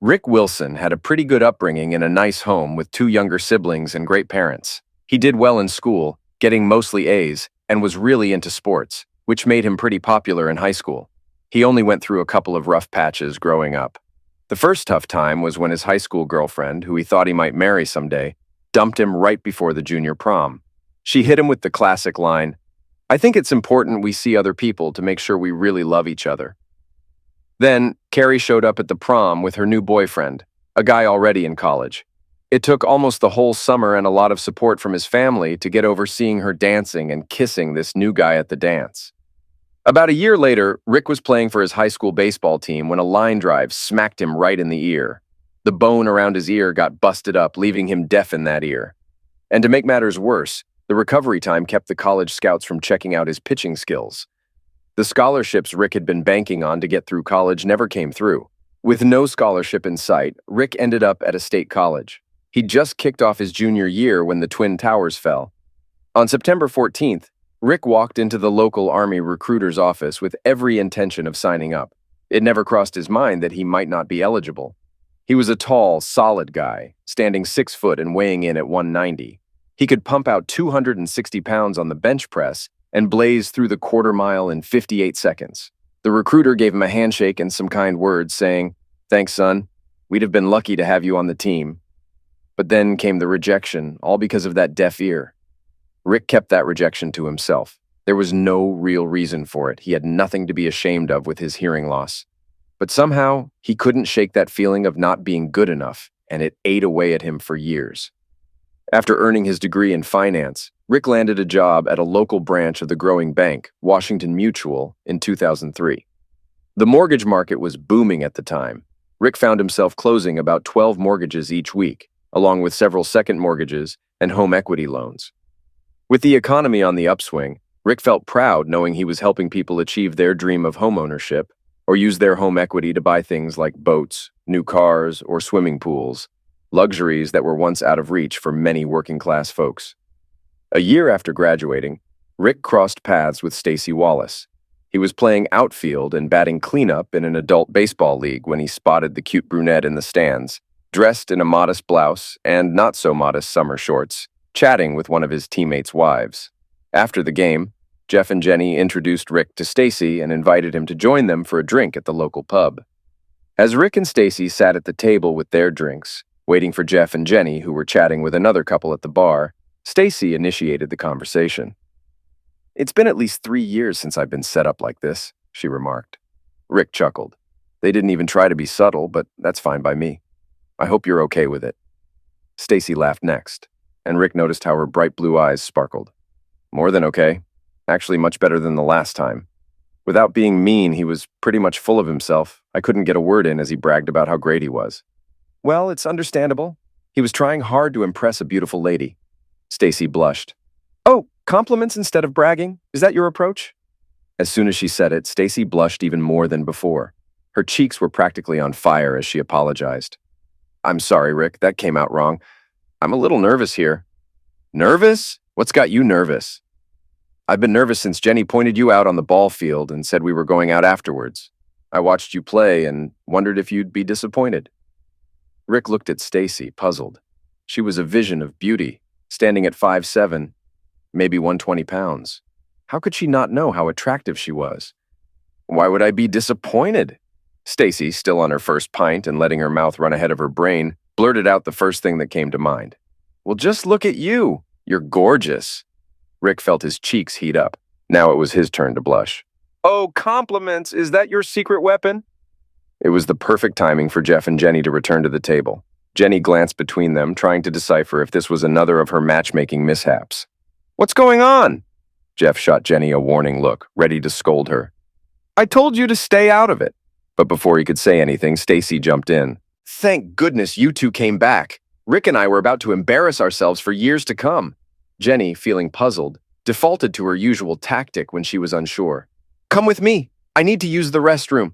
Rick Wilson had a pretty good upbringing in a nice home with two younger siblings and great parents. He did well in school, getting mostly A's, and was really into sports, which made him pretty popular in high school. He only went through a couple of rough patches growing up. The first tough time was when his high school girlfriend, who he thought he might marry someday, dumped him right before the junior prom. She hit him with the classic line, "I think it's important we see other people to make sure we really love each other." Then, Carrie showed up at the prom with her new boyfriend, a guy already in college. It took almost the whole summer and a lot of support from his family to get over seeing her dancing and kissing this new guy at the dance. About a year later, Rick was playing for his high school baseball team when a line drive smacked him right in the ear. The bone around his ear got busted up, leaving him deaf in that ear. And to make matters worse, the recovery time kept the college scouts from checking out his pitching skills. The scholarships Rick had been banking on to get through college never came through. With no scholarship in sight, Rick ended up at a state college. He'd just kicked off his junior year when the Twin Towers fell. On September 14th, Rick walked into the local Army recruiter's office with every intention of signing up. It never crossed his mind that he might not be eligible. He was a tall, solid guy, standing 6 foot and weighing in at 190. He could pump out 260 pounds on the bench press and blaze through the quarter mile in 58 seconds. The recruiter gave him a handshake and some kind words, saying, "Thanks, son. We'd have been lucky to have you on the team." But then came the rejection, all because of that deaf ear. Rick kept that rejection to himself. There was no real reason for it. He had nothing to be ashamed of with his hearing loss. But somehow, he couldn't shake that feeling of not being good enough, and it ate away at him for years. After earning his degree in finance, Rick landed a job at a local branch of the growing bank, Washington Mutual, in 2003. The mortgage market was booming at the time. Rick found himself closing about 12 mortgages each week, along with several second mortgages and home equity loans. With the economy on the upswing, Rick felt proud knowing he was helping people achieve their dream of homeownership or use their home equity to buy things like boats, new cars, or swimming pools, luxuries that were once out of reach for many working-class folks. A year after graduating, Rick crossed paths with Stacy Wallace. He was playing outfield and batting cleanup in an adult baseball league when he spotted the cute brunette in the stands, dressed in a modest blouse and not-so-modest summer shorts, chatting with one of his teammates' wives. After the game, Jeff and Jenny introduced Rick to Stacy and invited him to join them for a drink at the local pub. As Rick and Stacy sat at the table with their drinks, waiting for Jeff and Jenny, who were chatting with another couple at the bar, Stacy initiated the conversation. "It's been at least 3 years since I've been set up like this," she remarked. Rick chuckled. "They didn't even try to be subtle, but that's fine by me. I hope you're okay with it." Stacy laughed next, and Rick noticed how her bright blue eyes sparkled. "More than okay. Actually, much better than the last time." Without being mean, he was pretty much full of himself. I couldn't get a word in as he bragged about how great he was. "Well, it's understandable. He was trying hard to impress a beautiful lady." Stacy blushed. "Oh, compliments instead of bragging? Is that your approach?" As soon as she said it, Stacy blushed even more than before. Her cheeks were practically on fire as she apologized. "I'm sorry, Rick, that came out wrong. I'm a little nervous here." "Nervous? What's got you nervous?" "I've been nervous since Jenny pointed you out on the ball field and said we were going out afterwards. I watched you play and wondered if you'd be disappointed." Rick looked at Stacy, puzzled. She was a vision of beauty, standing at 5'7", maybe 120 pounds. How could she not know how attractive she was? "Why would I be disappointed?" Stacy, still on her first pint and letting her mouth run ahead of her brain, blurted out the first thing that came to mind. "Well, just look at you. You're gorgeous." Rick felt his cheeks heat up. Now it was his turn to blush. "Oh, compliments! Is that your secret weapon?" It was the perfect timing for Jeff and Jenny to return to the table. Jenny glanced between them, trying to decipher if this was another of her matchmaking mishaps. "What's going on?" Jeff shot Jenny a warning look, ready to scold her. "I told you to stay out of it." But before he could say anything, Stacy jumped in. "Thank goodness you two came back. Rick and I were about to embarrass ourselves for years to come." Jenny, feeling puzzled, defaulted to her usual tactic when she was unsure. "Come with me. I need to use the restroom."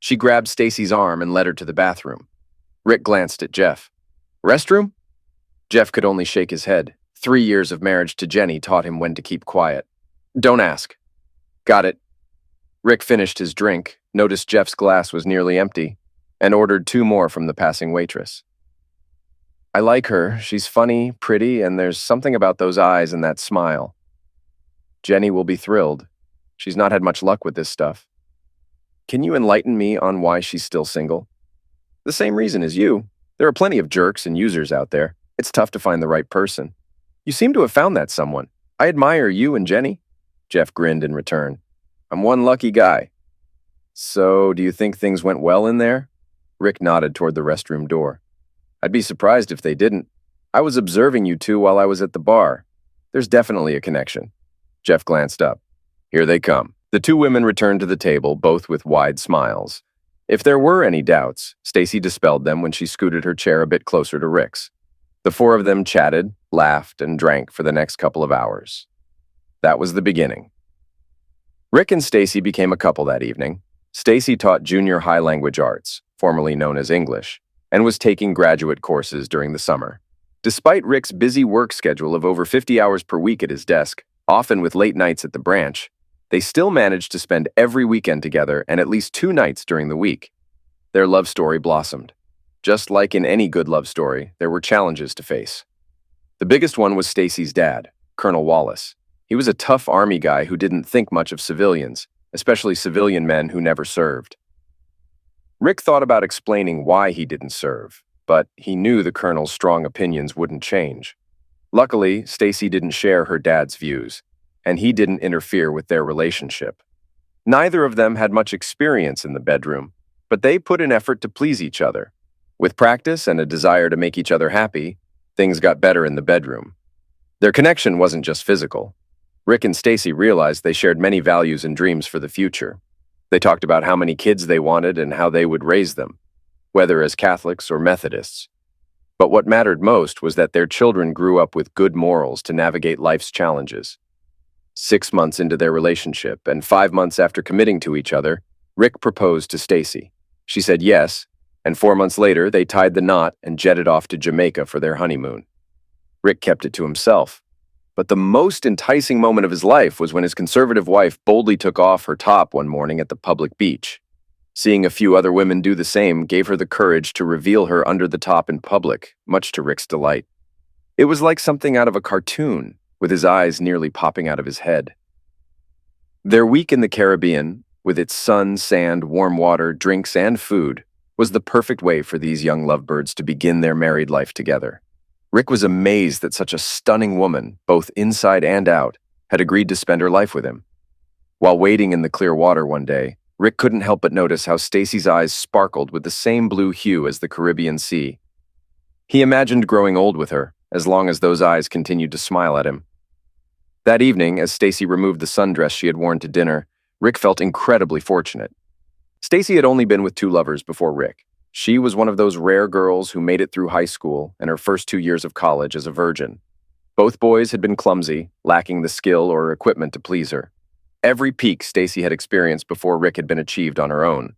She grabbed Stacy's arm and led her to the bathroom. Rick glanced at Jeff. "Restroom?" Jeff could only shake his head. 3 years of marriage to Jenny taught him when to keep quiet. "Don't ask." "Got it." Rick finished his drink, noticed Jeff's glass was nearly empty. and ordered two more from the passing waitress. I like her. She's funny, pretty, and there's something about those eyes and that smile. Jenny will be thrilled. She's not had much luck with this stuff. Can you enlighten me on why she's still single? The same reason as you. There are plenty of jerks and users out there. It's tough to find the right person. You seem to have found that someone. I admire you and Jenny. Jeff grinned in return. I'm one lucky guy. So, do you think things went well in there? Rick nodded toward the restroom door. I'd be surprised if they didn't. I was observing you two while I was at the bar. There's definitely a connection. Jeff glanced up. Here they come. The two women returned to the table, both with wide smiles. If there were any doubts, Stacy dispelled them when she scooted her chair a bit closer to Rick's. The four of them chatted, laughed, and drank for the next couple of hours. That was the beginning. Rick and Stacy became a couple that evening. Stacy taught junior high language arts, formerly known as English, and was taking graduate courses during the summer. Despite Rick's busy work schedule of over 50 hours per week at his desk, often with late nights at the branch, they still managed to spend every weekend together and at least 2 nights during the week. Their love story blossomed. Just like in any good love story, there were challenges to face. The biggest one was Stacy's dad, Colonel Wallace. He was a tough army guy who didn't think much of civilians, especially civilian men who never served. Rick thought about explaining why he didn't serve, but he knew the colonel's strong opinions wouldn't change. Luckily, Stacy didn't share her dad's views, and he didn't interfere with their relationship. Neither of them had much experience in the bedroom, but they put an effort to please each other. With practice and a desire to make each other happy, things got better in the bedroom. Their connection wasn't just physical. Rick and Stacy realized they shared many values and dreams for the future. They talked about how many kids they wanted and how they would raise them, whether as Catholics or Methodists. But what mattered most was that their children grew up with good morals to navigate life's challenges. 6 months into their relationship and 5 months after committing to each other, Rick proposed to Stacy. She said yes, and 4 months later they tied the knot and jetted off to Jamaica for their honeymoon. Rick kept it to himself. But the most enticing moment of his life was when his conservative wife boldly took off her top one morning at the public beach. Seeing a few other women do the same gave her the courage to reveal her under the top in public, much to Rick's delight. It was like something out of a cartoon, with his eyes nearly popping out of his head. Their week in the Caribbean, with its sun, sand, warm water, drinks, and food, was the perfect way for these young lovebirds to begin their married life together. Rick was amazed that such a stunning woman, both inside and out, had agreed to spend her life with him. While wading in the clear water one day, Rick couldn't help but notice how Stacy's eyes sparkled with the same blue hue as the Caribbean Sea. He imagined growing old with her, as long as those eyes continued to smile at him. That evening, as Stacy removed the sundress she had worn to dinner, Rick felt incredibly fortunate. Stacy had only been with 2 lovers before Rick. She was one of those rare girls who made it through high school and her first 2 years of college as a virgin. Both boys had been clumsy, lacking the skill or equipment to please her. Every peak Stacy had experienced before Rick had been achieved on her own.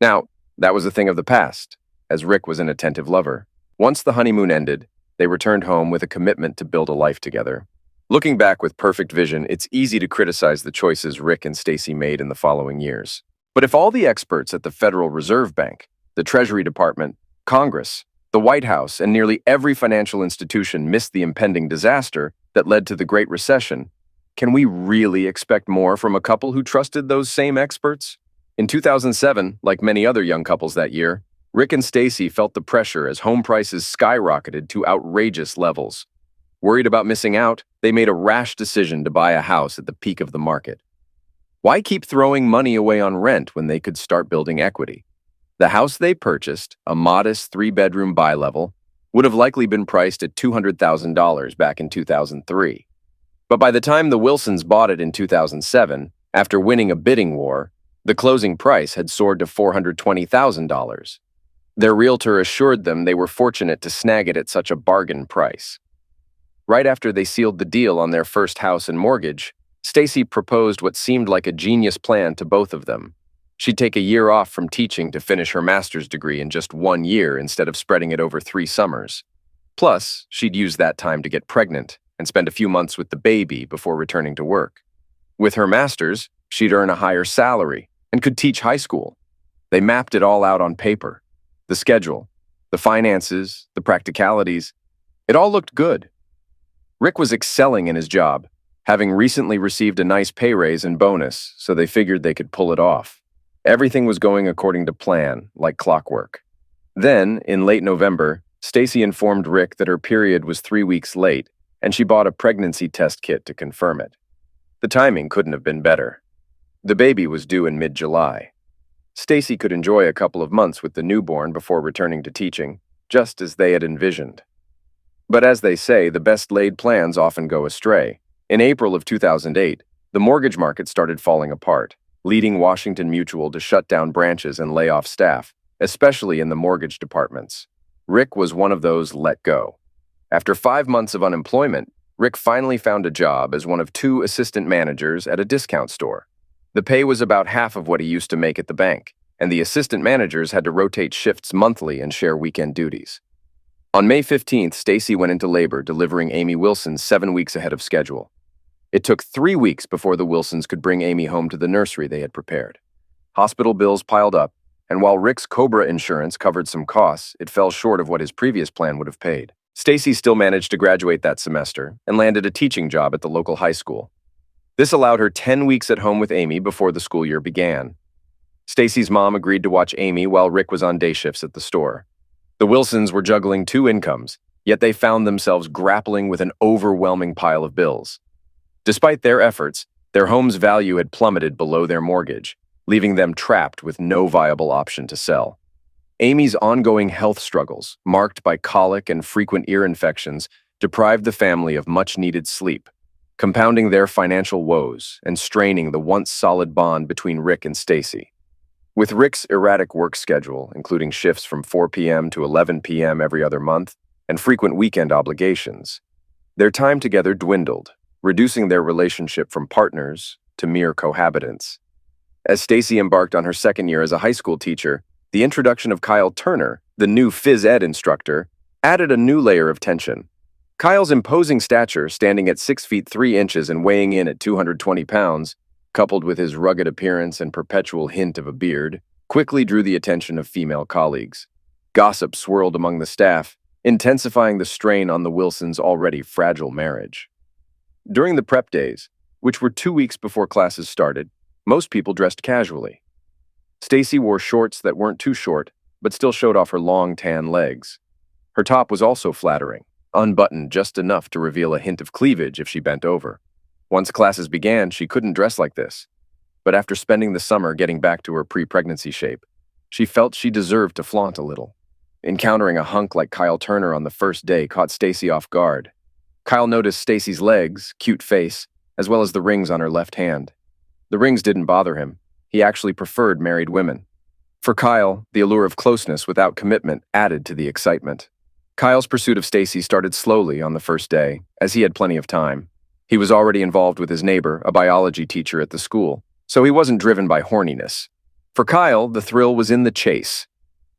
Now, that was a thing of the past, as Rick was an attentive lover. Once the honeymoon ended, they returned home with a commitment to build a life together. Looking back with perfect vision, it's easy to criticize the choices Rick and Stacy made in the following years. But if all the experts at the Federal Reserve Bank, the Treasury Department, Congress, the White House, and nearly every financial institution missed the impending disaster that led to the Great Recession, can we really expect more from a couple who trusted those same experts? In 2007, like many other young couples that year, Rick and Stacy felt the pressure as home prices skyrocketed to outrageous levels. Worried about missing out, they made a rash decision to buy a house at the peak of the market. Why keep throwing money away on rent when they could start building equity? The house they purchased, a modest 3-bedroom bi-level, would have likely been priced at $200,000 back in 2003. But by the time the Wilsons bought it in 2007, after winning a bidding war, the closing price had soared to $420,000. Their realtor assured them they were fortunate to snag it at such a bargain price. Right after they sealed the deal on their first house and mortgage, Stacy proposed what seemed like a genius plan to both of them. She'd take a year off from teaching to finish her master's degree in just 1 year instead of spreading it over 3 summers. Plus, she'd use that time to get pregnant and spend a few months with the baby before returning to work. With her master's, she'd earn a higher salary and could teach high school. They mapped it all out on paper. The schedule, the finances, the practicalities. It all looked good. Rick was excelling in his job, having recently received a nice pay raise and bonus, so they figured they could pull it off. Everything was going according to plan, like clockwork. Then, in late November, Stacy informed Rick that her period was 3 weeks late, and she bought a pregnancy test kit to confirm it. The timing couldn't have been better. The baby was due in mid-July. Stacy could enjoy a couple of months with the newborn before returning to teaching, just as they had envisioned. But as they say, the best-laid plans often go astray. In April of 2008, the mortgage market started falling apart, leading Washington Mutual to shut down branches and lay off staff, especially in the mortgage departments. Rick was one of those let go. After 5 months of unemployment, Rick finally found a job as one of 2 assistant managers at a discount store. The pay was about half of what he used to make at the bank, and the assistant managers had to rotate shifts monthly and share weekend duties. On May 15th, Stacy went into labor, delivering Amy Wilson 7 weeks ahead of schedule. It took 3 weeks before the Wilsons could bring Amy home to the nursery they had prepared. Hospital bills piled up, and while Rick's COBRA insurance covered some costs, it fell short of what his previous plan would have paid. Stacy still managed to graduate that semester and landed a teaching job at the local high school. This allowed her 10 weeks at home with Amy before the school year began. Stacy's mom agreed to watch Amy while Rick was on day shifts at the store. The Wilsons were juggling 2 incomes, yet they found themselves grappling with an overwhelming pile of bills. Despite their efforts, their home's value had plummeted below their mortgage, leaving them trapped with no viable option to sell. Amy's ongoing health struggles, marked by colic and frequent ear infections, deprived the family of much-needed sleep, compounding their financial woes and straining the once solid bond between Rick and Stacy. With Rick's erratic work schedule, including shifts from 4 p.m. to 11 p.m. every other month, and frequent weekend obligations, their time together dwindled, reducing their relationship from partners to mere cohabitants. As Stacy embarked on her second year as a high school teacher, the introduction of Kyle Turner, the new phys ed instructor, added a new layer of tension. Kyle's imposing stature, standing at 6 feet 3 inches and weighing in at 220 pounds, coupled with his rugged appearance and perpetual hint of a beard, quickly drew the attention of female colleagues. Gossip swirled among the staff, intensifying the strain on the Wilsons' already fragile marriage. During the prep days, which were 2 weeks before classes started, most people dressed casually. Stacy wore shorts that weren't too short, but still showed off her long tan legs. Her top was also flattering, unbuttoned just enough to reveal a hint of cleavage if she bent over. Once classes began, she couldn't dress like this. But after spending the summer getting back to her pre-pregnancy shape, she felt she deserved to flaunt a little. Encountering a hunk like Kyle Turner on the first day caught Stacy off guard. Kyle noticed Stacy's legs, cute face, as well as the rings on her left hand. The rings didn't bother him. He actually preferred married women. For Kyle, the allure of closeness without commitment added to the excitement. Kyle's pursuit of Stacy started slowly on the first day, as he had plenty of time. He was already involved with his neighbor, a biology teacher at the school, so he wasn't driven by horniness. For Kyle, the thrill was in the chase.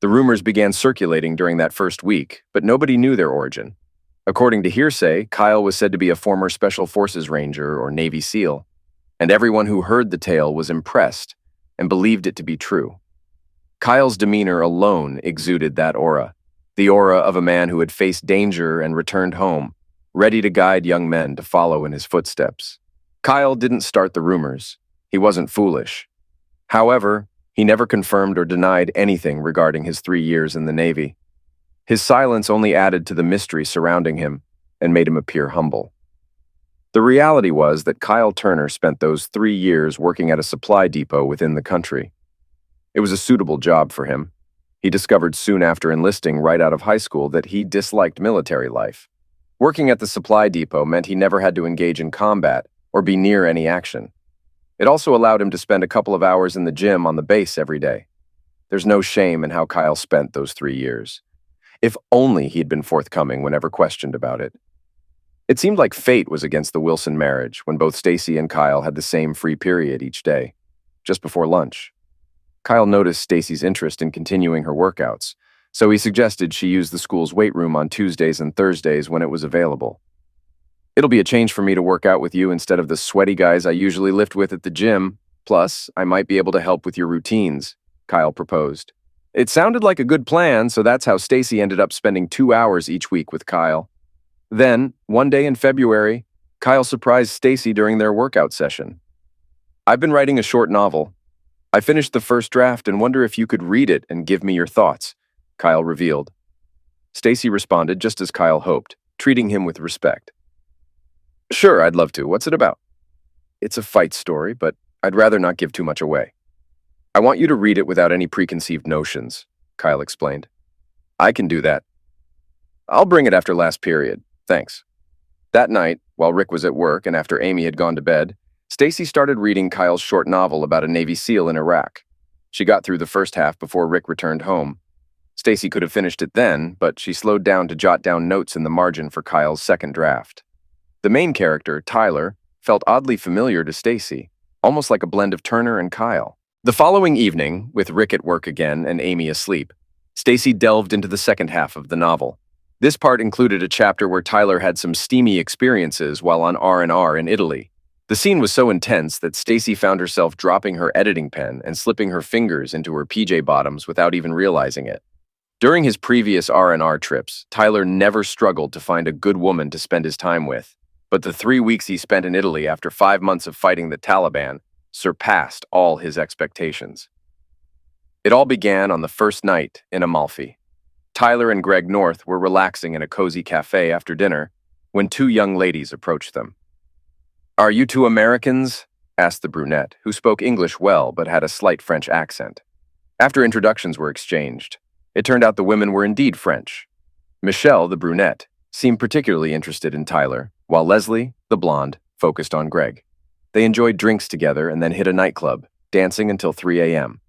The rumors began circulating during that first week, but nobody knew their origin. According to hearsay, Kyle was said to be a former Special Forces Ranger or Navy SEAL, and everyone who heard the tale was impressed and believed it to be true. Kyle's demeanor alone exuded that aura, the aura of a man who had faced danger and returned home, ready to guide young men to follow in his footsteps. Kyle didn't start the rumors. He wasn't foolish. However, he never confirmed or denied anything regarding his 3 years in the Navy. His silence only added to the mystery surrounding him and made him appear humble. The reality was that Kyle Turner spent those 3 years working at a supply depot within the country. It was a suitable job for him. He discovered soon after enlisting right out of high school that he disliked military life. Working at the supply depot meant he never had to engage in combat or be near any action. It also allowed him to spend a couple of hours in the gym on the base every day. There's no shame in how Kyle spent those 3 years. If only he'd been forthcoming whenever questioned about it. It seemed like fate was against the Wilson marriage when both Stacy and Kyle had the same free period each day, just before lunch. Kyle noticed Stacy's interest in continuing her workouts, so he suggested she use the school's weight room on Tuesdays and Thursdays when it was available. "It'll be a change for me to work out with you instead of the sweaty guys I usually lift with at the gym. Plus, I might be able to help with your routines," Kyle proposed. It sounded like a good plan, so that's how Stacy ended up spending 2 hours each week with Kyle. Then, one day in February, Kyle surprised Stacy during their workout session. "I've been writing a short novel. I finished the first draft and wonder if you could read it and give me your thoughts," Kyle revealed. Stacy responded just as Kyle hoped, treating him with respect. "Sure, I'd love to. What's it about?" "It's a fight story, but I'd rather not give too much away." "I want you to read it without any preconceived notions," Kyle explained. "I can do that. I'll bring it after last period. Thanks." That night, while Rick was at work and after Amy had gone to bed, Stacy started reading Kyle's short novel about a Navy SEAL in Iraq. She got through the first half before Rick returned home. Stacy could have finished it then, but she slowed down to jot down notes in the margin for Kyle's second draft. The main character, Tyler, felt oddly familiar to Stacy, almost like a blend of Turner and Kyle. The following evening, with Rick at work again and Amy asleep, Stacy delved into the second half of the novel. This part included a chapter where Tyler had some steamy experiences while on R&R in Italy. The scene was so intense that Stacy found herself dropping her editing pen and slipping her fingers into her PJ bottoms without even realizing it. During his previous R&R trips, Tyler never struggled to find a good woman to spend his time with, but the 3 weeks he spent in Italy after 5 months of fighting the Taliban surpassed all his expectations. It all began on the first night in Amalfi. Tyler and Greg North were relaxing in a cozy cafe after dinner when two young ladies approached them. "Are you two Americans?" asked the brunette, who spoke English well but had a slight French accent. After introductions were exchanged, it turned out the women were indeed French. Michelle, the brunette, seemed particularly interested in Tyler, while Leslie, the blonde, focused on Greg. They enjoyed drinks together and then hit a nightclub, dancing until 3 a.m.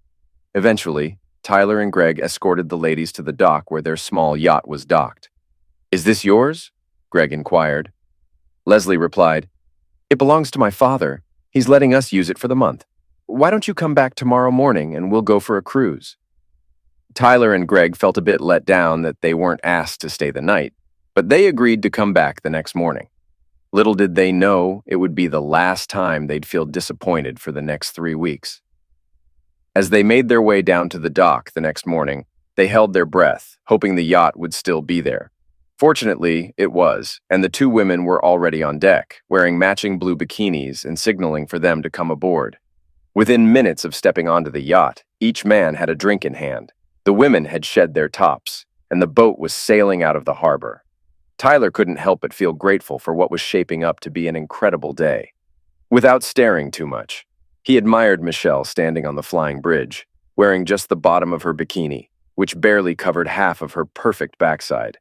Eventually, Tyler and Greg escorted the ladies to the dock where their small yacht was docked. "Is this yours?" Greg inquired. Leslie replied, "It belongs to my father. He's letting us use it for the month. Why don't you come back tomorrow morning and we'll go for a cruise?" Tyler and Greg felt a bit let down that they weren't asked to stay the night, but they agreed to come back the next morning. Little did they know it would be the last time they'd feel disappointed for the next 3 weeks. As they made their way down to the dock the next morning, they held their breath, hoping the yacht would still be there. Fortunately, it was, and the two women were already on deck, wearing matching blue bikinis and signaling for them to come aboard. Within minutes of stepping onto the yacht, each man had a drink in hand. The women had shed their tops, and the boat was sailing out of the harbor. Tyler couldn't help but feel grateful for what was shaping up to be an incredible day. Without staring too much, he admired Michelle standing on the flying bridge, wearing just the bottom of her bikini, which barely covered half of her perfect backside.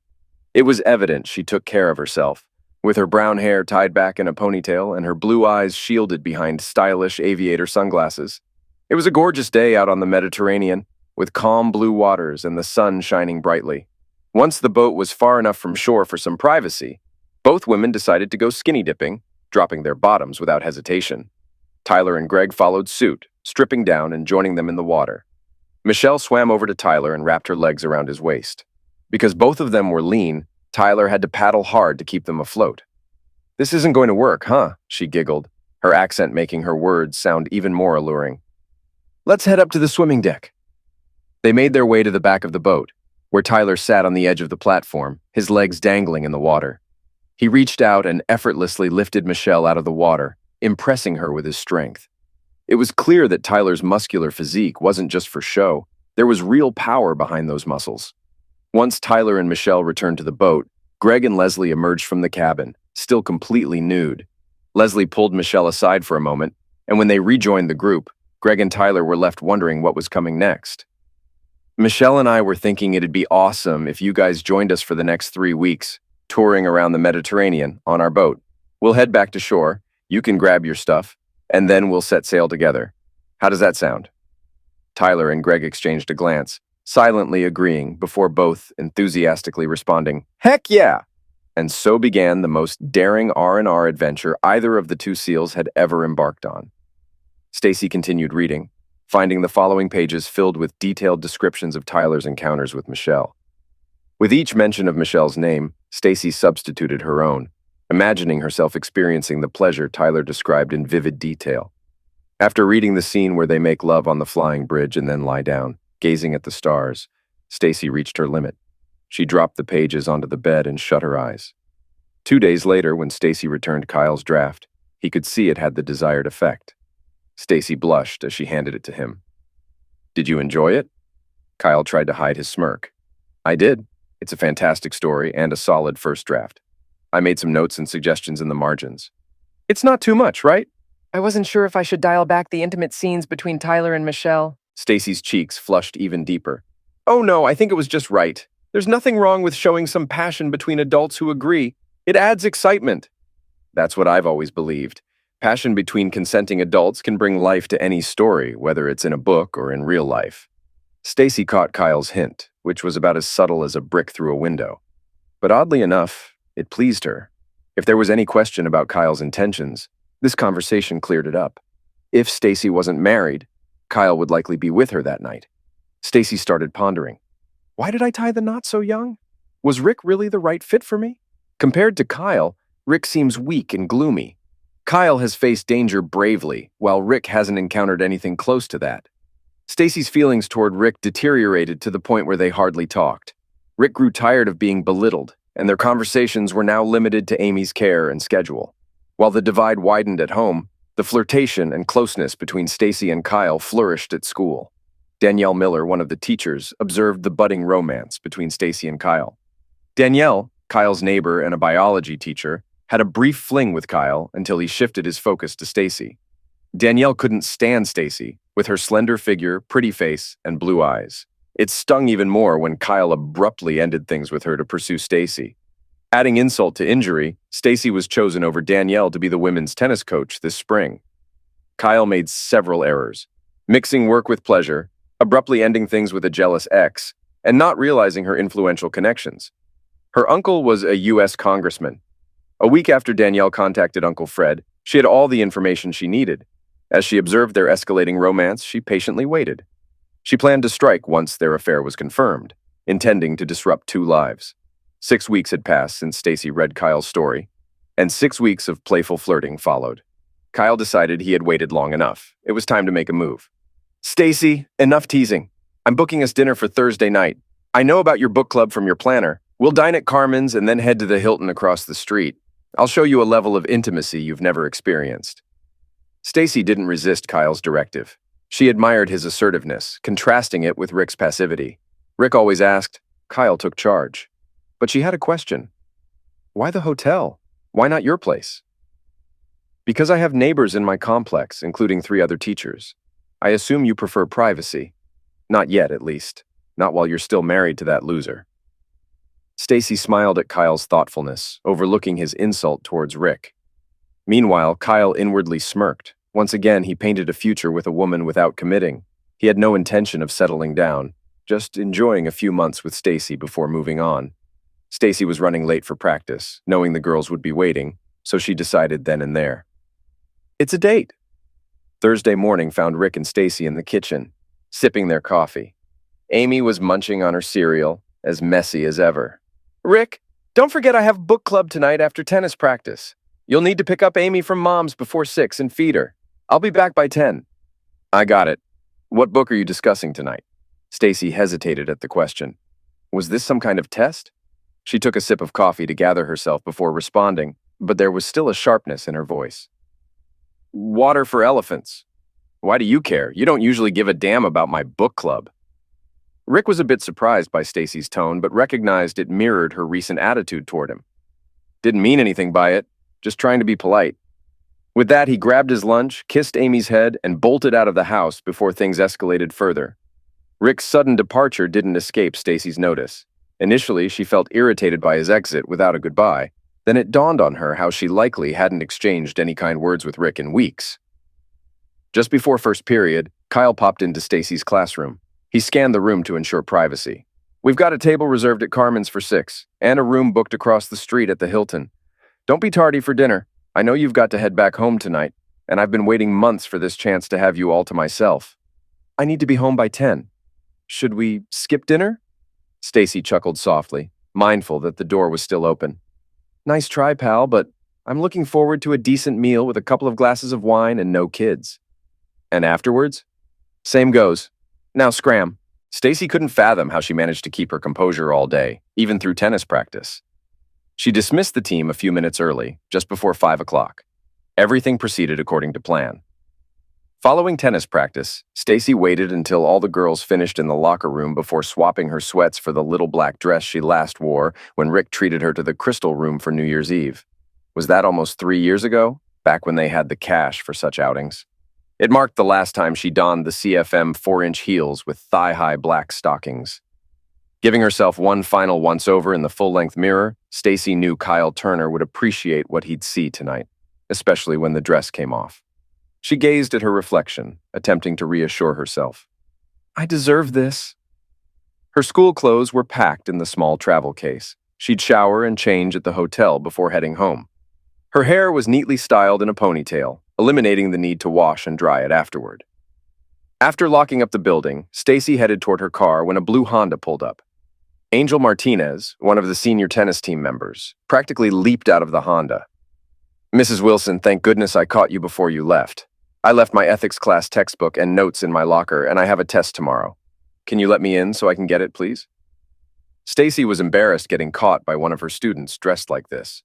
It was evident she took care of herself, with her brown hair tied back in a ponytail and her blue eyes shielded behind stylish aviator sunglasses. It was a gorgeous day out on the Mediterranean, with calm blue waters and the sun shining brightly. Once the boat was far enough from shore for some privacy, both women decided to go skinny dipping, dropping their bottoms without hesitation. Tyler and Greg followed suit, stripping down and joining them in the water. Michelle swam over to Tyler and wrapped her legs around his waist. Because both of them were lean, Tyler had to paddle hard to keep them afloat. "This isn't going to work, huh?" she giggled, her accent making her words sound even more alluring. "Let's head up to the swimming deck." They made their way to the back of the boat, where Tyler sat on the edge of the platform, his legs dangling in the water. He reached out and effortlessly lifted Michelle out of the water, impressing her with his strength. It was clear that Tyler's muscular physique wasn't just for show. There was real power behind those muscles. Once Tyler and Michelle returned to the boat, Greg and Leslie emerged from the cabin, still completely nude. Leslie pulled Michelle aside for a moment, and when they rejoined the group, Greg and Tyler were left wondering what was coming next. "Michelle and I were thinking it'd be awesome if you guys joined us for the next 3 weeks, touring around the Mediterranean on our boat. We'll head back to shore, you can grab your stuff, and then we'll set sail together. How does that sound?" Tyler and Greg exchanged a glance, silently agreeing before both enthusiastically responding, "Heck yeah!" And so began the most daring R&R adventure either of the two SEALs had ever embarked on. Stacy continued reading, finding the following pages filled with detailed descriptions of Tyler's encounters with Michelle. With each mention of Michelle's name, Stacy substituted her own, imagining herself experiencing the pleasure Tyler described in vivid detail. After reading the scene where they make love on the flying bridge and then lie down, gazing at the stars, Stacy reached her limit. She dropped the pages onto the bed and shut her eyes. 2 days later, when Stacy returned Kyle's draft, he could see it had the desired effect. Stacy blushed as she handed it to him. "Did you enjoy it?" Kyle tried to hide his smirk. "I did. It's a fantastic story and a solid first draft. I made some notes and suggestions in the margins. It's not too much, right?" I wasn't sure if I should dial back the intimate scenes between Tyler and Michelle. Stacy's cheeks flushed even deeper. "Oh no, I think it was just right. There's nothing wrong with showing some passion between adults who agree. It adds excitement." "That's what I've always believed. Passion between consenting adults can bring life to any story, whether it's in a book or in real life." Stacy caught Kyle's hint, which was about as subtle as a brick through a window. But oddly enough, it pleased her. If there was any question about Kyle's intentions, this conversation cleared it up. If Stacy wasn't married, Kyle would likely be with her that night. Stacy started pondering. Why did I tie the knot so young? Was Rick really the right fit for me? Compared to Kyle, Rick seems weak and gloomy. Kyle has faced danger bravely, while Rick hasn't encountered anything close to that. Stacy's feelings toward Rick deteriorated to the point where they hardly talked. Rick grew tired of being belittled, and their conversations were now limited to Amy's care and schedule. While the divide widened at home, the flirtation and closeness between Stacy and Kyle flourished at school. Danielle Miller, one of the teachers, observed the budding romance between Stacy and Kyle. Danielle, Kyle's neighbor and a biology teacher, had a brief fling with Kyle until he shifted his focus to Stacy. Danielle couldn't stand Stacy, with her slender figure, pretty face, and blue eyes. It stung even more when Kyle abruptly ended things with her to pursue Stacy. Adding insult to injury, Stacy was chosen over Danielle to be the women's tennis coach this spring. Kyle made several errors, mixing work with pleasure, abruptly ending things with a jealous ex, and not realizing her influential connections. Her uncle was a U.S. congressman. A week after Danielle contacted Uncle Fred, she had all the information she needed. As she observed their escalating romance, she patiently waited. She planned to strike once their affair was confirmed, intending to disrupt two lives. 6 weeks had passed since Stacy read Kyle's story, and 6 weeks of playful flirting followed. Kyle decided he had waited long enough. It was time to make a move. "Stacy, enough teasing. I'm booking us dinner for Thursday night. I know about your book club from your planner. We'll dine at Carmen's and then head to the Hilton across the street. I'll show you a level of intimacy you've never experienced." Stacy didn't resist Kyle's directive. She admired his assertiveness, contrasting it with Rick's passivity. Rick always asked, Kyle took charge. But she had a question. "Why the hotel? Why not your place?" "Because I have neighbors in my complex, including 3 other teachers. I assume you prefer privacy. Not yet, at least. Not while you're still married to that loser." Stacy smiled at Kyle's thoughtfulness, overlooking his insult towards Rick. Meanwhile, Kyle inwardly smirked. Once again, he painted a future with a woman without committing. He had no intention of settling down, just enjoying a few months with Stacy before moving on. Stacy was running late for practice, knowing the girls would be waiting, so she decided then and there. "It's a date." Thursday morning found Rick and Stacy in the kitchen, sipping their coffee. Amy was munching on her cereal, as messy as ever. "Rick, don't forget I have book club tonight after tennis practice. You'll need to pick up Amy from Mom's before 6 and feed her. I'll be back by 10. "I got it. What book are you discussing tonight?" Stacy hesitated at the question. Was this some kind of test? She took a sip of coffee to gather herself before responding, but there was still a sharpness in her voice. "Water for Elephants. Why do you care? You don't usually give a damn about my book club." Rick was a bit surprised by Stacy's tone, but recognized it mirrored her recent attitude toward him. "Didn't mean anything by it, just trying to be polite." With that, he grabbed his lunch, kissed Amy's head, and bolted out of the house before things escalated further. Rick's sudden departure didn't escape Stacy's notice. Initially, she felt irritated by his exit without a goodbye. Then it dawned on her how she likely hadn't exchanged any kind words with Rick in weeks. Just before first period, Kyle popped into Stacy's classroom. He scanned the room to ensure privacy. "We've got a table reserved at Carmen's for 6, and a room booked across the street at the Hilton. Don't be tardy for dinner. I know you've got to head back home tonight, and I've been waiting months for this chance to have you all to myself. I need to be home by 10. Should we skip dinner?" Stacy chuckled softly, mindful that the door was still open. "Nice try, pal, but I'm looking forward to a decent meal with a couple of glasses of wine and no kids." And afterwards? Same goes. Now scram. Stacy couldn't fathom how she managed to keep her composure all day, even through tennis practice. She dismissed the team a few minutes early, just before 5 o'clock. Everything proceeded according to plan. Following tennis practice, Stacy waited until all the girls finished in the locker room before swapping her sweats for the little black dress she last wore when Rick treated her to the Crystal Room for New Year's Eve. Was that almost 3 years ago, back when they had the cash for such outings? It marked the last time she donned the CFM 4-inch heels with thigh-high black stockings. Giving herself one final once-over in the full-length mirror, Stacy knew Kyle Turner would appreciate what he'd see tonight, especially when the dress came off. She gazed at her reflection, attempting to reassure herself. I deserve this. Her school clothes were packed in the small travel case. She'd shower and change at the hotel before heading home. Her hair was neatly styled in a ponytail, eliminating the need to wash and dry it afterward. After locking up the building, Stacy headed toward her car when a blue Honda pulled up. Angel Martinez, one of the senior tennis team members, practically leaped out of the Honda. Mrs. Wilson, thank goodness I caught you before you left. I left my ethics class textbook and notes in my locker, and I have a test tomorrow. Can you let me in so I can get it, please? Stacy was embarrassed getting caught by one of her students dressed like this.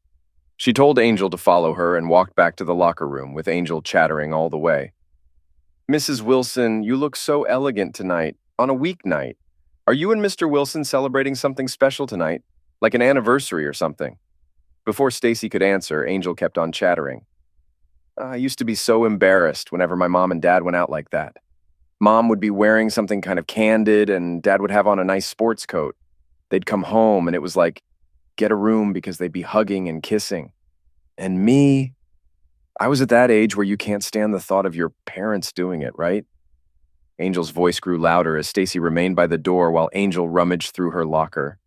She told Angel to follow her and walked back to the locker room with Angel chattering all the way. Mrs. Wilson, you look so elegant tonight, on a weeknight. Are you and Mr. Wilson celebrating something special tonight, like an anniversary or something? Before Stacy could answer, Angel kept on chattering. I used to be so embarrassed whenever my mom and dad went out like that. Mom would be wearing something kind of candid, and Dad would have on a nice sports coat. They'd come home, and it was like, get a room because they'd be hugging and kissing. And me, I was at that age where you can't stand the thought of your parents doing it, right? Angel's voice grew louder as Stacy remained by the door while Angel rummaged through her locker.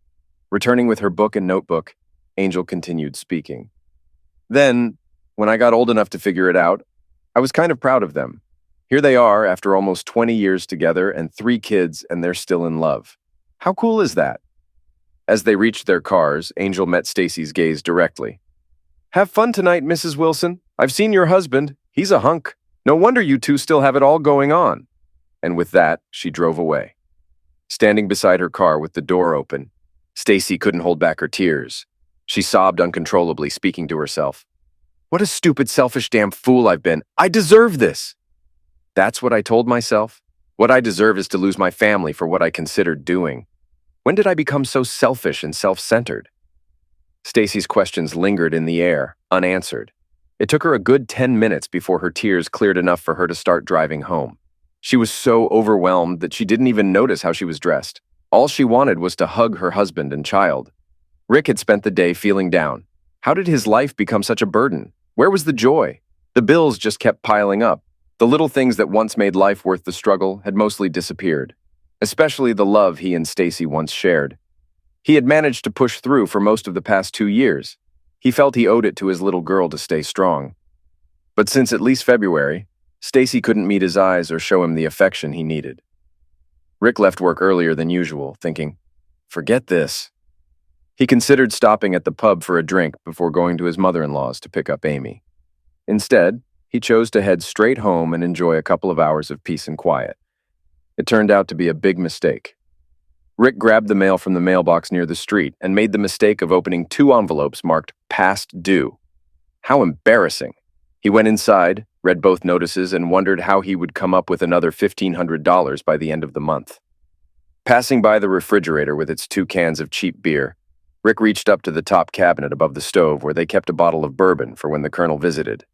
Returning with her book and notebook, Angel continued speaking. Then, when I got old enough to figure it out, I was kind of proud of them. Here they are after almost 20 years together and 3 kids, and they're still in love. How cool is that? As they reached their cars, Angel met Stacy's gaze directly. Have fun tonight, Mrs. Wilson. I've seen your husband. He's a hunk. No wonder you two still have it all going on. And with that, she drove away. Standing beside her car with the door open, Stacy couldn't hold back her tears. She sobbed uncontrollably, speaking to herself. What a stupid, selfish damn fool I've been. I deserve this. That's what I told myself. What I deserve is to lose my family for what I considered doing. When did I become so selfish and self-centered? Stacy's questions lingered in the air, unanswered. It took her a good 10 minutes before her tears cleared enough for her to start driving home. She was so overwhelmed that she didn't even notice how she was dressed. All she wanted was to hug her husband and child. Rick had spent the day feeling down. How did his life become such a burden? Where was the joy? The bills just kept piling up. The little things that once made life worth the struggle had mostly disappeared, especially the love he and Stacy once shared. He had managed to push through for most of the past 2 years. He felt he owed it to his little girl to stay strong. But since at least February, Stacy couldn't meet his eyes or show him the affection he needed. Rick left work earlier than usual, thinking, forget this. He considered stopping at the pub for a drink before going to his mother-in-law's to pick up Amy. Instead, he chose to head straight home and enjoy a couple of hours of peace and quiet. It turned out to be a big mistake. Rick grabbed the mail from the mailbox near the street and made the mistake of opening 2 envelopes marked past due. How embarrassing. He went inside, read both notices, and wondered how he would come up with another $1,500 by the end of the month. Passing by the refrigerator with its 2 cans of cheap beer, Rick reached up to the top cabinet above the stove where they kept a bottle of bourbon for when the Colonel visited.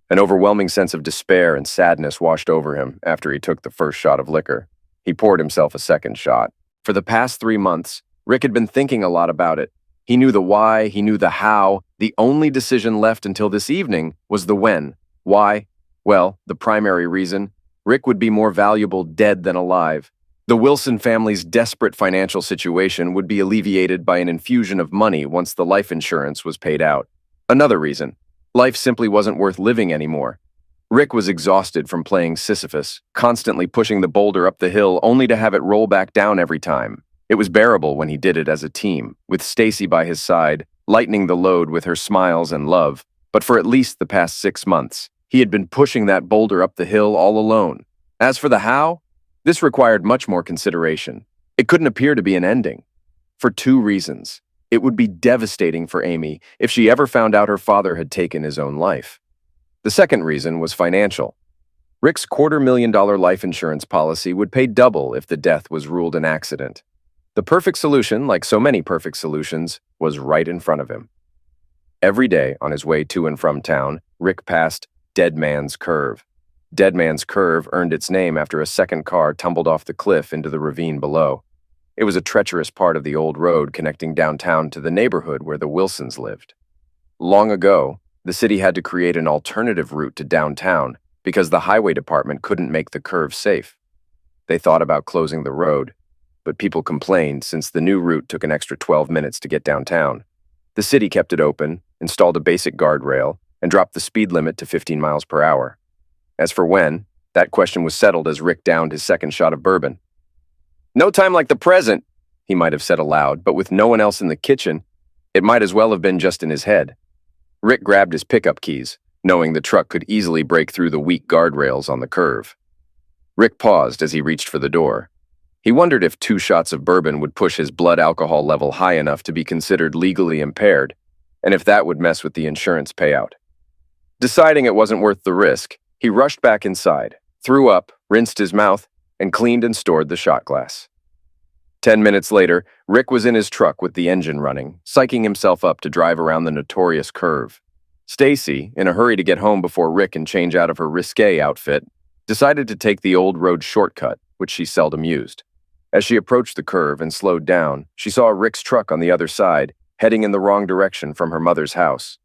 An overwhelming sense of despair and sadness washed over him after he took the first shot of liquor. He poured himself a second shot. For the past 3 months, Rick had been thinking a lot about it. He knew the why, he knew the how. The only decision left until this evening was the when. Why? Well, the primary reason, Rick would be more valuable dead than alive. The Wilson family's desperate financial situation would be alleviated by an infusion of money once the life insurance was paid out. Another reason, life simply wasn't worth living anymore. Rick was exhausted from playing Sisyphus, constantly pushing the boulder up the hill only to have it roll back down every time. It was bearable when he did it as a team, with Stacy by his side, lightening the load with her smiles and love. But for at least the past 6 months, he had been pushing that boulder up the hill all alone. As for the how, this required much more consideration. It couldn't appear to be an ending. For two reasons. It would be devastating for Amy if she ever found out her father had taken his own life. The second reason was financial. Rick's $250,000 life insurance policy would pay double if the death was ruled an accident. The perfect solution, like so many perfect solutions, was right in front of him. Every day on his way to and from town, Rick passed Dead Man's Curve. Dead Man's Curve earned its name after a second car tumbled off the cliff into the ravine below. It was a treacherous part of the old road connecting downtown to the neighborhood where the Wilsons lived. Long ago, the city had to create an alternative route to downtown because the highway department couldn't make the curve safe. They thought about closing the road, but people complained since the new route took an extra 12 minutes to get downtown. The city kept it open, installed a basic guardrail, and dropped the speed limit to 15 miles per hour. As for when, that question was settled as Rick downed his second shot of bourbon. "No time like the present," he might have said aloud, but with no one else in the kitchen, it might as well have been just in his head. Rick grabbed his pickup keys, knowing the truck could easily break through the weak guardrails on the curve. Rick paused as he reached for the door. He wondered if 2 shots of bourbon would push his blood alcohol level high enough to be considered legally impaired, and if that would mess with the insurance payout. Deciding it wasn't worth the risk, he rushed back inside, threw up, rinsed his mouth, and cleaned and stored the shot glass. 10 minutes later, Rick was in his truck with the engine running, psyching himself up to drive around the notorious curve. Stacy, in a hurry to get home before Rick can change out of her risque outfit, decided to take the old road shortcut, which she seldom used. As she approached the curve and slowed down, she saw Rick's truck on the other side, heading in the wrong direction from her mother's house.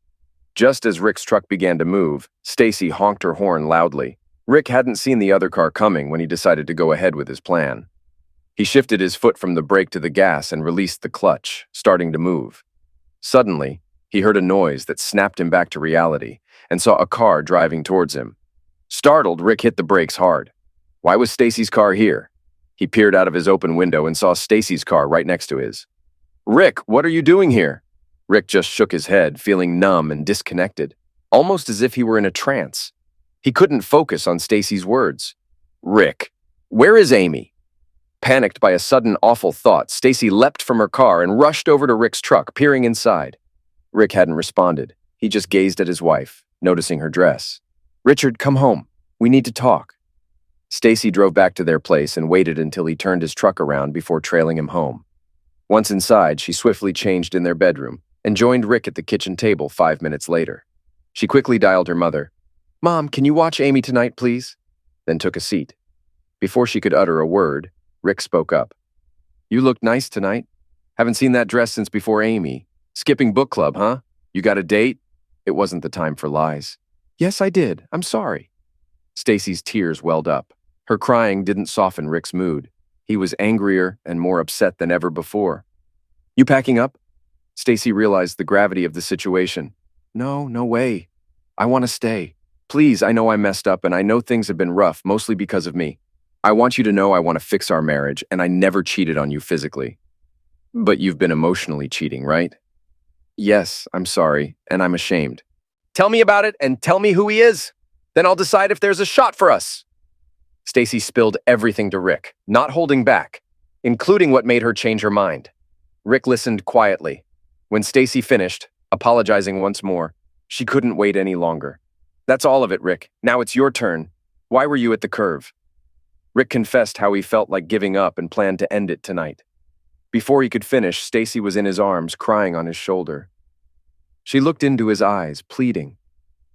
Just as Rick's truck began to move, Stacy honked her horn loudly. Rick hadn't seen the other car coming when he decided to go ahead with his plan. He shifted his foot from the brake to the gas and released the clutch, starting to move. Suddenly, he heard a noise that snapped him back to reality and saw a car driving towards him. Startled, Rick hit the brakes hard. Why was Stacy's car here? He peered out of his open window and saw Stacy's car right next to his. "Rick, what are you doing here?" Rick just shook his head, feeling numb and disconnected, almost as if he were in a trance. He couldn't focus on Stacy's words. "Rick, where is Amy?" Panicked by a sudden awful thought, Stacy leapt from her car and rushed over to Rick's truck, peering inside. Rick hadn't responded. He just gazed at his wife, noticing her dress. "Richard, come home. We need to talk." Stacy drove back to their place and waited until he turned his truck around before trailing him home. Once inside, she swiftly changed in their bedroom and joined Rick at the kitchen table 5 minutes later. She quickly dialed her mother. "Mom, can you watch Amy tonight, please?" Then took a seat. Before she could utter a word, Rick spoke up. "You look nice tonight. Haven't seen that dress since before Amy. Skipping book club, huh? You got a date?" It wasn't the time for lies. "Yes, I did. I'm sorry." Stacy's tears welled up. Her crying didn't soften Rick's mood. He was angrier and more upset than ever before. "You packing up?" Stacy realized the gravity of the situation. "No, no way. I want to stay. Please, I know I messed up and I know things have been rough, mostly because of me. I want you to know I want to fix our marriage and I never cheated on you physically." "But you've been emotionally cheating, right?" "Yes, I'm sorry, and I'm ashamed." "Tell me about it and tell me who he is. Then I'll decide if there's a shot for us." Stacy spilled everything to Rick, not holding back, including what made her change her mind. Rick listened quietly. When Stacy finished, apologizing once more, she couldn't wait any longer. "That's all of it, Rick. Now it's your turn. Why were you at the curve?" Rick confessed how he felt like giving up and planned to end it tonight. Before he could finish, Stacy was in his arms, crying on his shoulder. She looked into his eyes, pleading.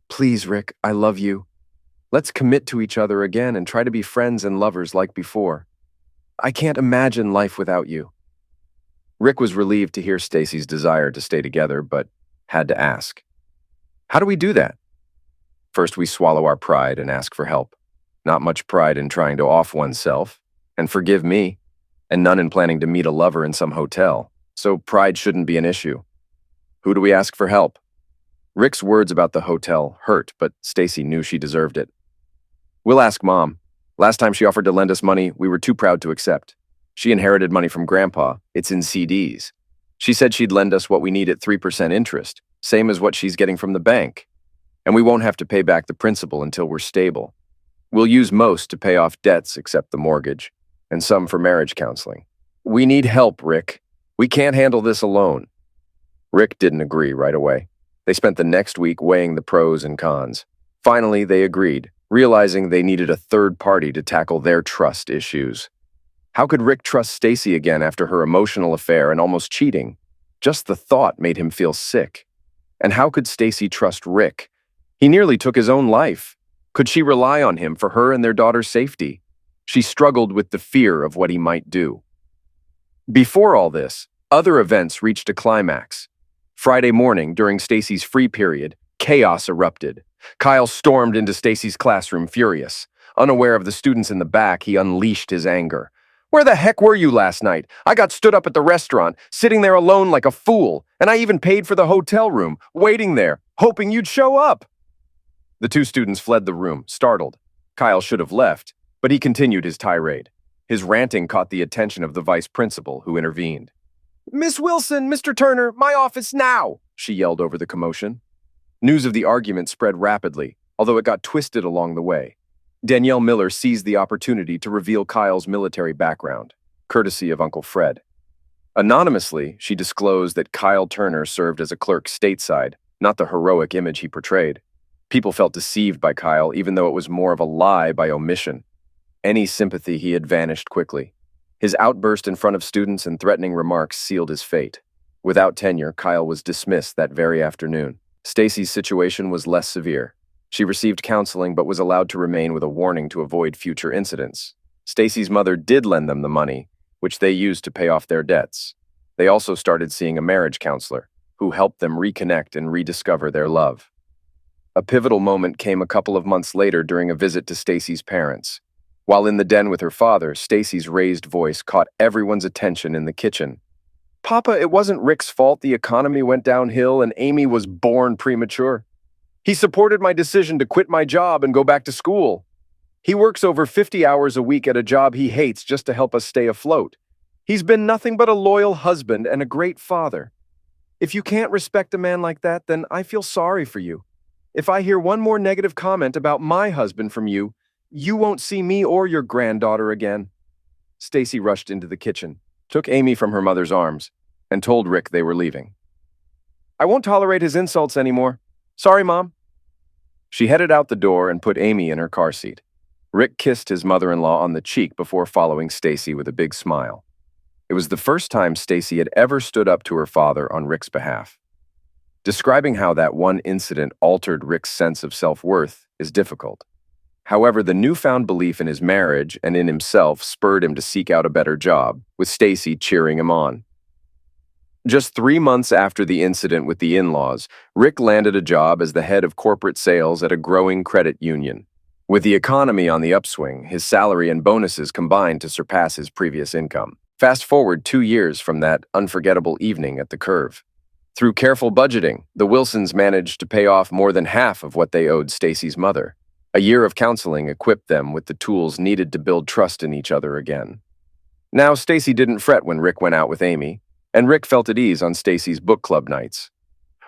"Please, Rick, I love you. Let's commit to each other again and try to be friends and lovers like before. I can't imagine life without you." Rick was relieved to hear Stacy's desire to stay together, but had to ask. "How do we do that?" "First, we swallow our pride and ask for help. Not much pride in trying to off oneself, and forgive me, and none in planning to meet a lover in some hotel, so pride shouldn't be an issue. Who do we ask for help?" Rick's words about the hotel hurt, but Stacy knew she deserved it. "We'll ask Mom. Last time she offered to lend us money, we were too proud to accept. She inherited money from Grandpa. It's in CDs. She said she'd lend us what we need at 3% interest, same as what she's getting from the bank. And we won't have to pay back the principal until we're stable. We'll use most to pay off debts except the mortgage, and some for marriage counseling. We need help, Rick. We can't handle this alone. Rick didn't agree right away. They spent the next week weighing the pros and cons. Finally, they agreed, realizing they needed a third party to tackle their trust issues. How could Rick trust Stacy again after her emotional affair and almost cheating? Just the thought made him feel sick. And how could Stacy trust Rick? He nearly took his own life. Could she rely on him for her and their daughter's safety? She struggled with the fear of what he might do. Before all this, other events reached a climax. Friday morning, during Stacy's free period, chaos erupted. Kyle stormed into Stacy's classroom furious. Unaware of the students in the back, he unleashed his anger. "Where the heck were you last night? I got stood up at the restaurant, sitting there alone like a fool, and I even paid for the hotel room, waiting there, hoping you'd show up." The two students fled the room, startled. Kyle should have left, but he continued his tirade. His ranting caught the attention of the vice principal, who intervened. "Miss Wilson, Mr. Turner, my office now!" she yelled over the commotion. News of the argument spread rapidly, although it got twisted along the way. Danielle Miller seized the opportunity to reveal Kyle's military background, courtesy of Uncle Fred. Anonymously, she disclosed that Kyle Turner served as a clerk stateside, not the heroic image he portrayed. People felt deceived by Kyle, even though it was more of a lie by omission. Any sympathy he had vanished quickly. His outburst in front of students and threatening remarks sealed his fate. Without tenure, Kyle was dismissed that very afternoon. Stacy's situation was less severe. She received counseling but was allowed to remain with a warning to avoid future incidents. Stacy's mother did lend them the money, which they used to pay off their debts. They also started seeing a marriage counselor, who helped them reconnect and rediscover their love. A pivotal moment came a couple of months later during a visit to Stacy's parents. While in the den with her father, Stacy's raised voice caught everyone's attention in the kitchen. "Papa, it wasn't Rick's fault the economy went downhill and Amy was born premature. He supported my decision to quit my job and go back to school. He works over 50 hours a week at a job he hates just to help us stay afloat. He's been nothing but a loyal husband and a great father. If you can't respect a man like that, then I feel sorry for you. If I hear one more negative comment about my husband from you, you won't see me or your granddaughter again." Stacy rushed into the kitchen, took Amy from her mother's arms, and told Rick they were leaving. "I won't tolerate his insults anymore. Sorry, Mom." She headed out the door and put Amy in her car seat. Rick kissed his mother-in-law on the cheek before following Stacy with a big smile. It was the first time Stacy had ever stood up to her father on Rick's behalf. Describing how that one incident altered Rick's sense of self-worth is difficult. However, the newfound belief in his marriage and in himself spurred him to seek out a better job, with Stacy cheering him on. Just 3 months after the incident with the in-laws, Rick landed a job as the head of corporate sales at a growing credit union. With the economy on the upswing, his salary and bonuses combined to surpass his previous income. Fast forward 2 years from that unforgettable evening at the Curve. Through careful budgeting, the Wilsons managed to pay off more than half of what they owed Stacy's mother. A year of counseling equipped them with the tools needed to build trust in each other again. Now, Stacy didn't fret when Rick went out with Amy, and Rick felt at ease on Stacy's book club nights.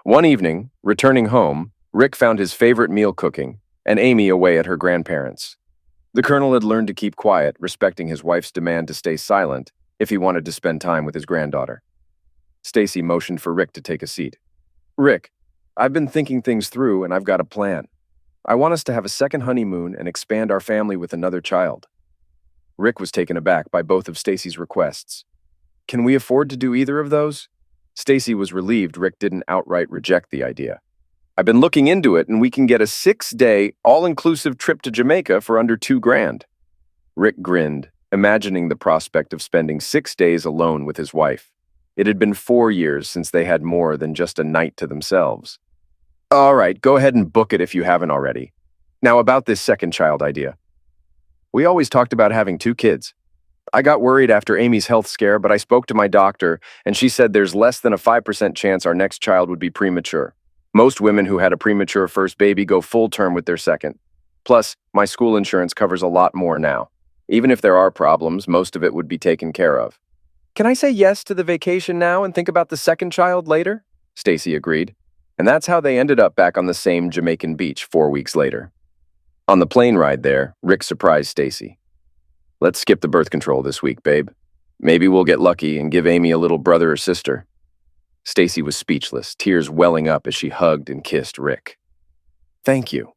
One evening, returning home, Rick found his favorite meal cooking and Amy away at her grandparents'. The colonel had learned to keep quiet, respecting his wife's demand to stay silent if he wanted to spend time with his granddaughter. Stacy motioned for Rick to take a seat. "Rick, I've been thinking things through and I've got a plan. I want us to have a second honeymoon and expand our family with another child." Rick was taken aback by both of Stacy's requests. "Can we afford to do either of those?" Stacy was relieved Rick didn't outright reject the idea. "I've been looking into it and we can get a 6-day, all-inclusive trip to Jamaica for under $2,000. Rick grinned, imagining the prospect of spending 6 days alone with his wife. It had been 4 years since they had more than just a night to themselves. "All right, go ahead and book it if you haven't already. Now about this second child idea. We always talked about having 2 kids. I got worried after Amy's health scare, but I spoke to my doctor, and she said there's less than a 5% chance our next child would be premature. Most women who had a premature first baby go full term with their second. Plus, my school insurance covers a lot more now. Even if there are problems, most of it would be taken care of." "Can I say yes to the vacation now and think about the second child later?" Stacy agreed. And that's how they ended up back on the same Jamaican beach 4 weeks later. On the plane ride there, Rick surprised Stacy. "Let's skip the birth control this week, babe. Maybe we'll get lucky and give Amy a little brother or sister." Stacy was speechless, tears welling up as she hugged and kissed Rick. "Thank you."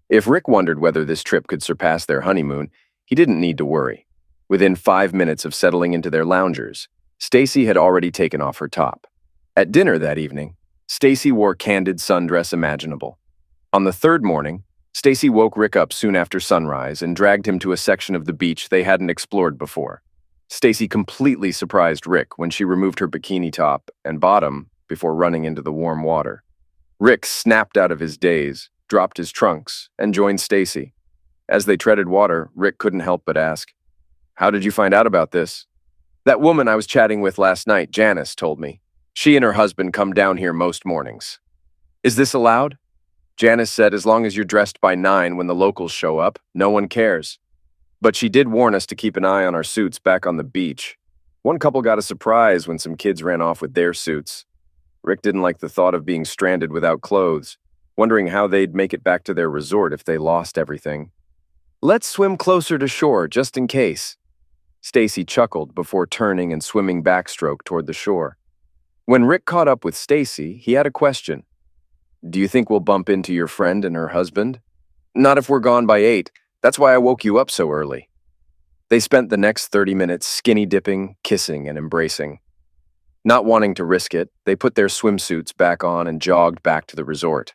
If Rick wondered whether this trip could surpass their honeymoon, he didn't need to worry. Within 5 minutes of settling into their loungers, Stacy had already taken off her top. At dinner that evening, Stacy wore candid sundress imaginable. On the third morning, Stacy woke Rick up soon after sunrise and dragged him to a section of the beach they hadn't explored before. Stacy completely surprised Rick when she removed her bikini top and bottom before running into the warm water. Rick snapped out of his daze, dropped his trunks, and joined Stacy. As they treaded water, Rick couldn't help but ask, "How did you find out about this?" "That woman I was chatting with last night, Janice, told me. She and her husband come down here most mornings." "Is this allowed?" "Janice said as long as you're dressed by 9 when the locals show up, no one cares. But she did warn us to keep an eye on our suits back on the beach. One couple got a surprise when some kids ran off with their suits." Rick didn't like the thought of being stranded without clothes, wondering how they'd make it back to their resort if they lost everything. "Let's swim closer to shore, just in case." Stacy chuckled before turning and swimming backstroke toward the shore. When Rick caught up with Stacy, he had a question. "Do you think we'll bump into your friend and her husband?" "Not if we're gone by 8. That's why I woke you up so early." They spent the next 30 minutes skinny dipping, kissing, and embracing. Not wanting to risk it, they put their swimsuits back on and jogged back to the resort.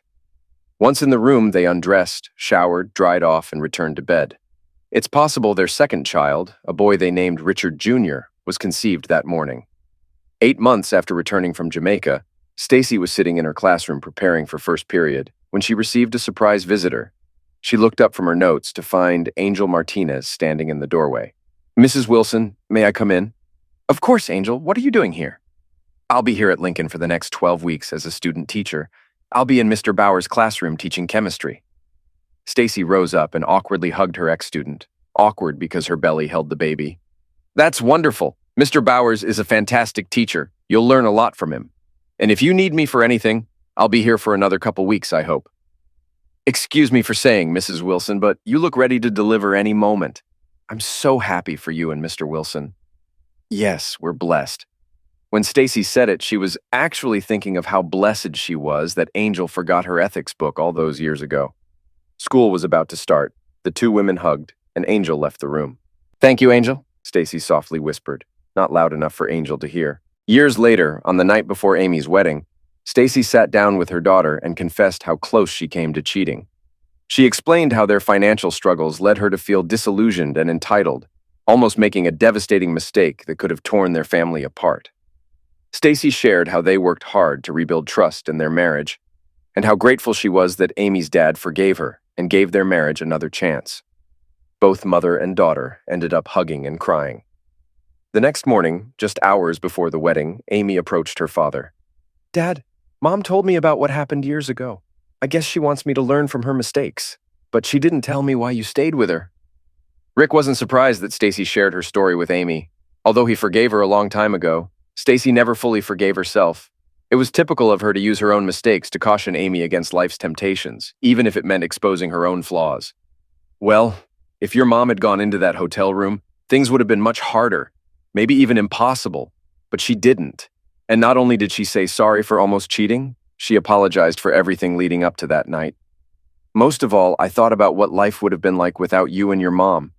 Once in the room, they undressed, showered, dried off, and returned to bed. It's possible their second child, a boy they named Richard Jr., was conceived that morning. 8 months after returning from Jamaica, Stacy was sitting in her classroom preparing for first period when she received a surprise visitor. She looked up from her notes to find Angel Martinez standing in the doorway. "Mrs. Wilson, may I come in?" "Of course, Angel. What are you doing here?" "I'll be here at Lincoln for the next 12 weeks as a student teacher. I'll be in Mr. Bauer's classroom teaching chemistry." Stacy rose up and awkwardly hugged her ex-student, awkward because her belly held the baby. "That's wonderful. Mr. Bowers is a fantastic teacher. You'll learn a lot from him. And if you need me for anything, I'll be here for another couple weeks, I hope." "Excuse me for saying, Mrs. Wilson, but you look ready to deliver any moment. I'm so happy for you and Mr. Wilson." "Yes, we're blessed." When Stacy said it, she was actually thinking of how blessed she was that Angel forgot her ethics book all those years ago. School was about to start. The two women hugged, and Angel left the room. "Thank you, Angel," Stacy softly whispered, not loud enough for Angel to hear. Years later, on the night before Amy's wedding, Stacy sat down with her daughter and confessed how close she came to cheating. She explained how their financial struggles led her to feel disillusioned and entitled, almost making a devastating mistake that could have torn their family apart. Stacy shared how they worked hard to rebuild trust in their marriage, and how grateful she was that Amy's dad forgave her and gave their marriage another chance. Both mother and daughter ended up hugging and crying. The next morning, just hours before the wedding, Amy approached her father. "Dad, Mom told me about what happened years ago. I guess she wants me to learn from her mistakes, but she didn't tell me why you stayed with her." Rick wasn't surprised that Stacy shared her story with Amy. Although he forgave her a long time ago, Stacy never fully forgave herself. It was typical of her to use her own mistakes to caution Amy against life's temptations, even if it meant exposing her own flaws. "Well, if your mom had gone into that hotel room, things would have been much harder, maybe even impossible, but she didn't. And not only did she say sorry for almost cheating, she apologized for everything leading up to that night. Most of all, I thought about what life would have been like without you and your mom.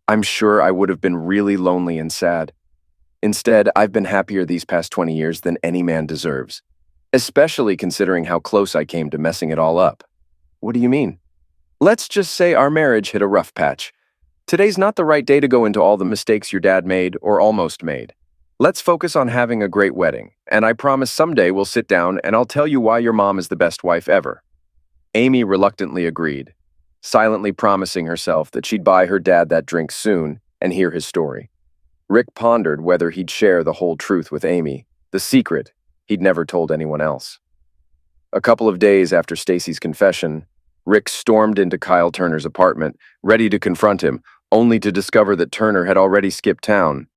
I'm sure I would have been really lonely and sad. Instead, I've been happier these past 20 years than any man deserves, especially considering how close I came to messing it all up." "What do you mean?" "Let's just say our marriage hit a rough patch. Today's not the right day to go into all the mistakes your dad made or almost made. Let's focus on having a great wedding, and I promise someday we'll sit down and I'll tell you why your mom is the best wife ever." Amy reluctantly agreed, silently promising herself that she'd buy her dad that drink soon and hear his story. Rick pondered whether he'd share the whole truth with Amy, the secret he'd never told anyone else. A couple of days after Stacy's confession, Rick stormed into Kyle Turner's apartment, ready to confront him, only to discover that Turner had already skipped town.